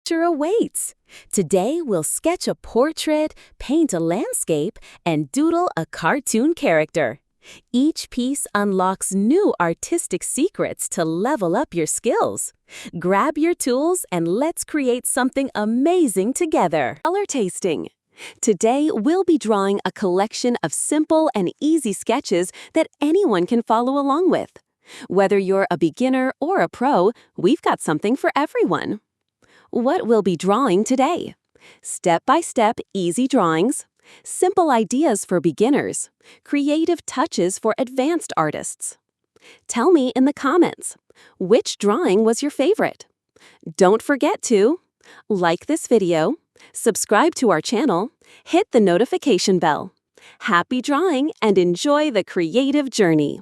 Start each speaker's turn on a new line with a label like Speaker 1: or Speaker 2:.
Speaker 1: adventure awaits. Today, we'll sketch a portrait, paint a landscape, and doodle a cartoon character. Each piece unlocks new artistic secrets to level up your skills. Grab your tools and let's create something amazing together. Color tasting. Today, we'll be drawing a collection of simple and easy sketches that anyone can follow along with. Whether you're a beginner or a pro, we've got something for everyone. What we'll be drawing today: step-by-step easy drawings, simple ideas for beginners, creative touches for advanced artists. Tell me in the comments, which drawing was your favorite? Don't forget to like this video, subscribe to our channel, hit the notification bell. Happy drawing and enjoy the creative journey!